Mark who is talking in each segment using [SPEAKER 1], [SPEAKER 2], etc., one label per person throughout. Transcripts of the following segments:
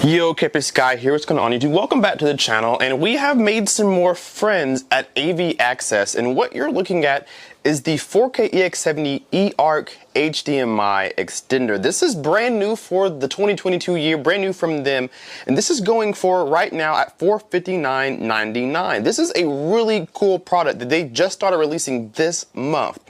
[SPEAKER 1] Yo, Campus Guy here. What's going on, YouTube? Welcome back to the channel, and we have made some more friends at AV Access, and what you're looking at is the 4K EX70 eARC HDMI extender. This is brand new for the 2022 year, brand new from them, and this is going for right now at $459.99. This is a really cool product that they just started releasing this month,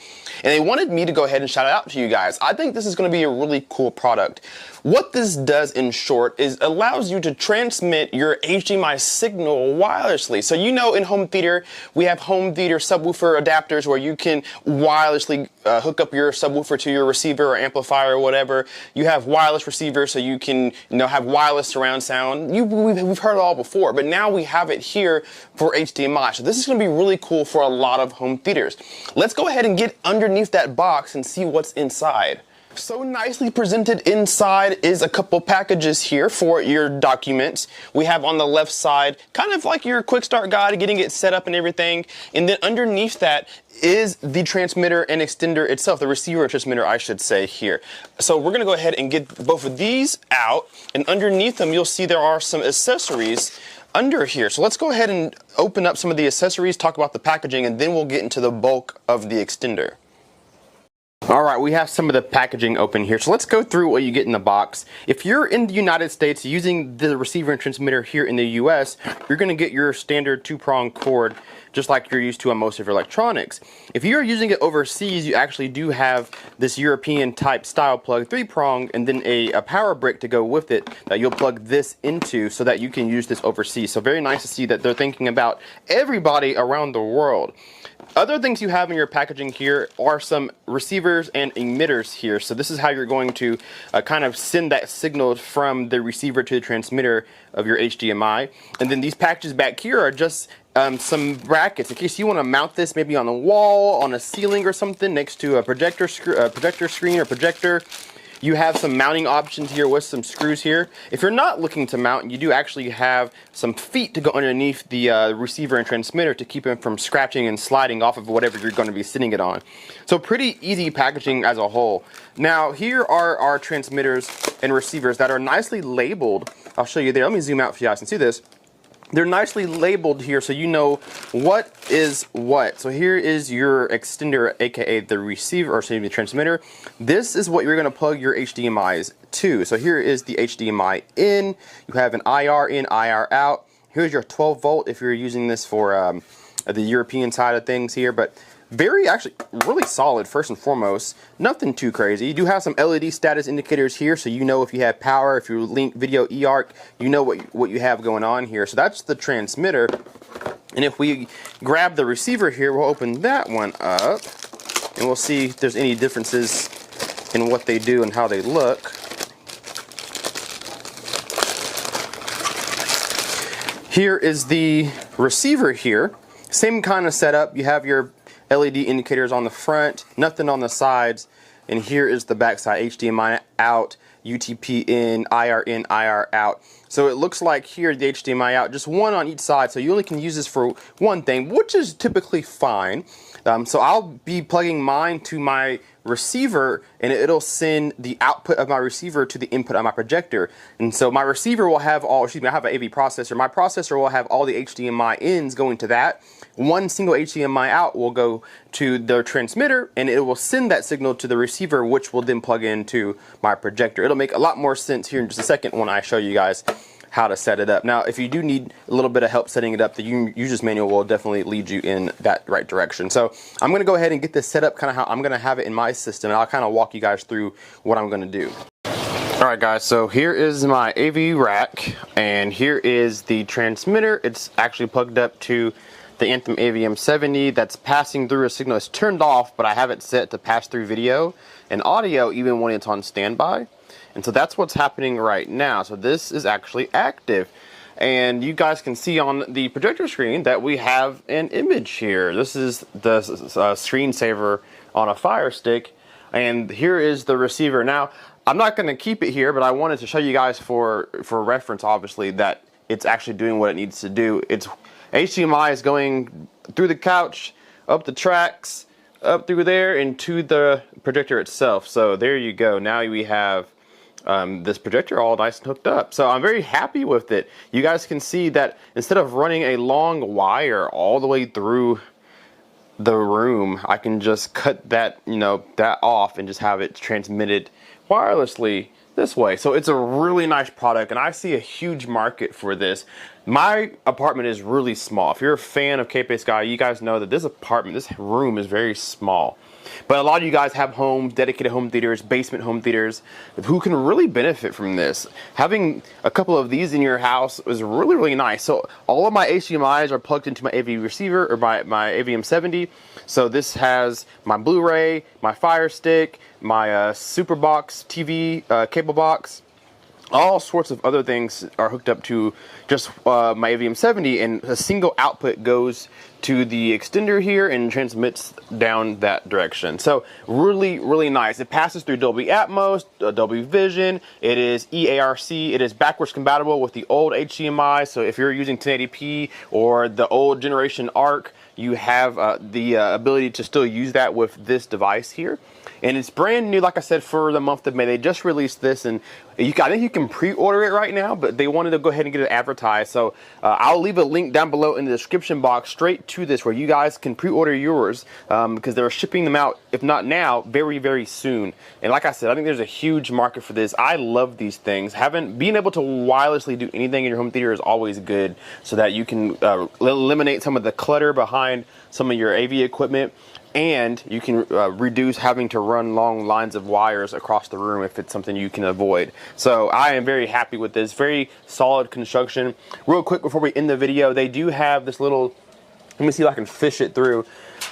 [SPEAKER 1] and they wanted me to go ahead and shout it out to you guys. I think this is going to be a really cool product. What this does in short is allows you to transmit your HDMI signal wirelessly. So you know in home theater, we have home theater subwoofer adapters where you can wirelessly hook up your subwoofer to your receiver or amplifier or whatever. You have wireless receivers so you can have wireless surround sound. We've heard it all before, but now we have it here for HDMI. So this is going to be really cool for a lot of home theaters. Let's go ahead and get underneath that box and see what's inside. So nicely presented inside is a couple packages here for your documents. We have on the left side kind of like your quick start guide, getting it set up and everything. And then underneath that is the transmitter and extender itself, the receiver and transmitter, I should say here. So we're going to go ahead and get both of these out, and underneath them you'll see there are some accessories under here. So let's go ahead and open up some of the accessories, talk about the packaging, and then we'll get into the bulk of the extender. Alright, we have some of the packaging open here, so let's go through what you get in the box. If you're in the United States using the receiver and transmitter here in the US, you're going to get your standard 2-prong cord, just like you're used to on most of your electronics. If you're using it overseas, you actually do have this European type style plug, 3-prong, and then a power brick to go with it that you'll plug this into so that you can use this overseas. So very nice to see that they're thinking about everybody around the world. Other things you have in your packaging here are some receivers and emitters here. So this is how you're going to kind of send that signal from the receiver to the transmitter of your HDMI. And then these packages back here are just some brackets in case you want to mount this maybe on a wall, on a ceiling or something next to a projector screen or projector. You have some mounting options here with some screws here. If you're not looking to mount, you do actually have some feet to go underneath the receiver and transmitter to keep them from scratching and sliding off of whatever you're going to be sitting it on. So pretty easy packaging as a whole. Now here are our transmitters and receivers that are nicely labeled. I'll show you there. Let me zoom out for you guys can see this. They're nicely labeled here so you know what is what. So here is your extender, aka the receiver, or excuse me, the transmitter. This is what you're going to plug your HDMIs to. So here is the HDMI in. You have an IR in, IR out. Here's your 12 volt if you're using this for the European side of things here. But actually really solid first and foremost. Nothing too crazy. You do have some LED status indicators here so you know if you have power, if you link video eARC, you know what you have going on here. So that's the transmitter. And if we grab the receiver here, we'll open that one up and we'll see if there's any differences in what they do and how they look. Here is the receiver here. Same kind of setup. You have your LED indicators on the front, nothing on the sides, and here is the back side, HDMI out, UTP in, IR out. So it looks like here the HDMI out, just one on each side, so you only can use this for one thing, which is typically fine. So I'll be plugging mine to my receiver and it'll send the output of my receiver to the input of my projector. And so my receiver will have all, I have an AV processor. My processor will have all the HDMI ins going to that. One single HDMI out will go to the transmitter and it will send that signal to the receiver, which will then plug into my projector. It'll make a lot more sense here in just a second when I show you guys how to set it up. Now, if you do need a little bit of help setting it up, the user's manual will definitely lead you in that right direction. So I'm going to go ahead and get this set up kind of how I'm going to have it in my system, and I'll kind of walk you guys through what I'm going to do. Alright guys, so here is my AV rack, and here is the transmitter. It's actually plugged up to the Anthem AVM70 that's passing through a signal. It's turned off, but I have it set to pass through video and audio even when it's on standby. And so that's what's happening right now. So this is actually active. And you guys can see on the projector screen that we have an image here. This is the screensaver on a Fire Stick. And here is the receiver. Now, I'm not going to keep it here, but I wanted to show you guys for reference, obviously, that it's actually doing what it needs to do. It's HDMI is going through the couch, up the tracks, up through there, and to the projector itself. So there you go. Now we have this projector all nice and hooked up. So I'm very happy with it. You guys can see that instead of running a long wire all the way through the room, I can just cut that, that off and just have it transmitted wirelessly this way. So it's a really nice product, and I see a huge market for this. My apartment is really small. If you're a fan of Cape Sky, you guys know that this room is very small. But a lot of you guys have homes, dedicated home theaters, basement home theaters, who can really benefit from this. Having a couple of these in your house is really, really nice. So all of my HDMIs are plugged into my AV receiver, or my AVM70. So this has my Blu-ray, my Fire Stick, my Superbox TV cable box. All sorts of other things are hooked up to just my AVM70, and a single output goes to the extender here and transmits down that direction. So really, really nice. It passes through Dolby Atmos, Dolby Vision. It is EARC. It is backwards compatible with the old HDMI. So if you're using 1080p or the old generation ARC, you have the ability to still use that with this device here. And it's brand new, like I said, for the month of May. They just released this, and I think you can pre-order it right now, but they wanted to go ahead and get it advertised. So I'll leave a link down below in the description box straight to this, where you guys can pre-order yours, because they're shipping them out, if not now, very, very soon. And like I said, I think there's a huge market for this. I love these things. Being able to wirelessly do anything in your home theater is always good, so that you can eliminate some of the clutter behind some of your AV equipment. And you can reduce having to run long lines of wires across the room if it's something you can avoid. So I am very happy with this. Very solid construction. Real quick before we end the video, they do have this little, let me see if I can fish it through.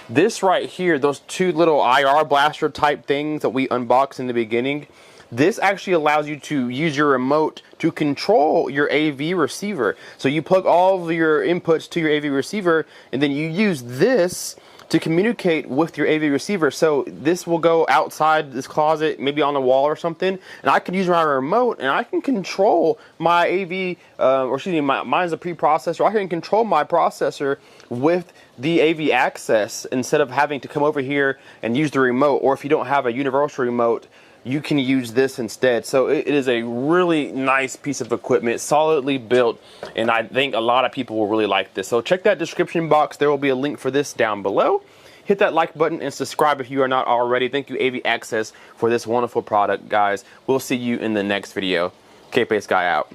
[SPEAKER 1] This right here, those two little IR blaster type things that we unboxed in the beginning, this actually allows you to use your remote to control your AV receiver. So you plug all of your inputs to your AV receiver, and then you use this to communicate with your AV receiver. So this will go outside this closet, maybe on the wall or something, and I can use my remote and I can control my AV, or excuse me, mine's a preprocessor. I can control my processor with the AV Access instead of having to come over here and use the remote. Or if you don't have a universal remote, you can use this instead. So it is a really nice piece of equipment, solidly built, and I think a lot of people will really like this. So check that description box. There will be a link for this down below. Hit that like button and subscribe if you are not already. Thank you, AV Access, for this wonderful product, guys. We'll see you in the next video. Cape Sky out.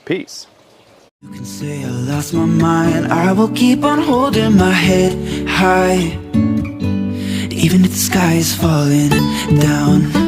[SPEAKER 1] Peace.
[SPEAKER 2] You can say I lost my mind. I will keep on holding my head high, even if the sky is falling down.